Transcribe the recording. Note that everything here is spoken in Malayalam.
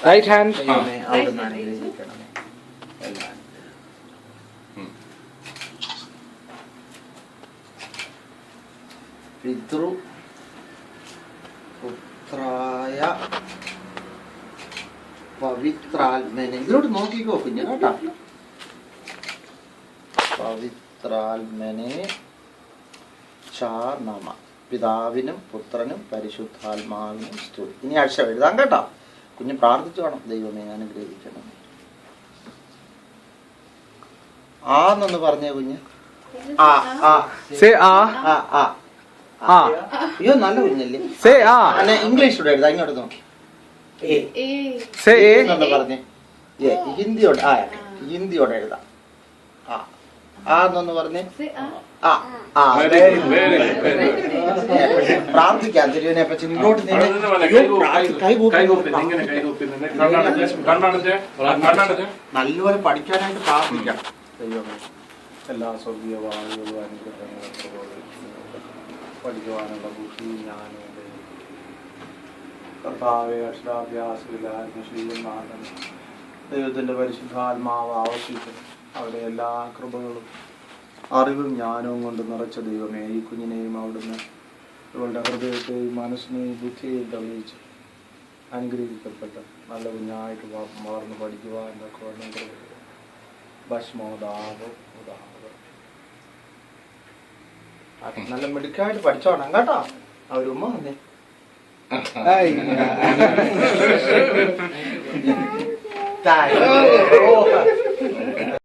Right hand. പിതൃ പുത്രായ പവിത്രാത്മനെ ഇതിലോട്ട് നോക്കിക്കോ കുഞ്ഞ് കേട്ടാ. പവിത്രാത്മനെ ച നമ. പിതാവിനും പുത്രനും പരിശുദ്ധാത്മാവിനും സ്തുതി. ഇനി അക്ഷരം എഴുതാം കേട്ടോ. കുഞ്ഞ് പ്രാർത്ഥിച്ചു വേണം, ദൈവമേ അനുഗ്രഹിക്കണം. ആന്നൊന്ന് പറഞ്ഞേ കുഞ്ഞ്. ആ ആ ആ ആ. അയ്യോ നല്ല കുഞ്ഞല്ലേ. ഇംഗ്ലീഷിലൂടെ എഴുതാം. ഇങ്ങോട്ട് നോക്കി പറഞ്ഞേ. ഹിന്ദിയോടെ എഴുതാം. ആന്നൊന്ന് പറഞ്ഞേ. പ്രാർത്ഥിക്കാം തിരുവനെ പറ്റി. ഇങ്ങോട്ട് നല്ലപോലെ പഠിക്കാനായിട്ട് പ്രാർത്ഥിക്കാം. ദൈവമേ എല്ലാ സ്വർഗീയ വാണികളും അനുഗ്രഹങ്ങളും പഠിക്കുവാനുള്ള ബുദ്ധി ജ്ഞാനവും കർത്താവെ അക്ഷരാഭ്യാസനാഥൻ ദൈവത്തിൻ്റെ പരിശുദ്ധാത്മാവ് ആവശ്യിക്കും. അവരുടെ എല്ലാ കൃപകളും അറിവും ജ്ഞാനവും കൊണ്ട് നിറച്ച ദൈവമേ, ഈ കുഞ്ഞിനെയും അവിടുന്ന് ഇവളുടെ ഹൃദയത്തെയും മനസ്സിനെയും ബുദ്ധിയെയും തെളിയിച്ച് അനുഗ്രഹിക്കപ്പെട്ട നല്ല കുഞ്ഞായിട്ട് വളർന്ന് പഠിക്കുവാൻ ഭസ്മോദാവ് നല്ല മിടുക്കായിട്ട് പഠിച്ചോണം കേട്ടോ. അവരുമ്മ വന്നേ.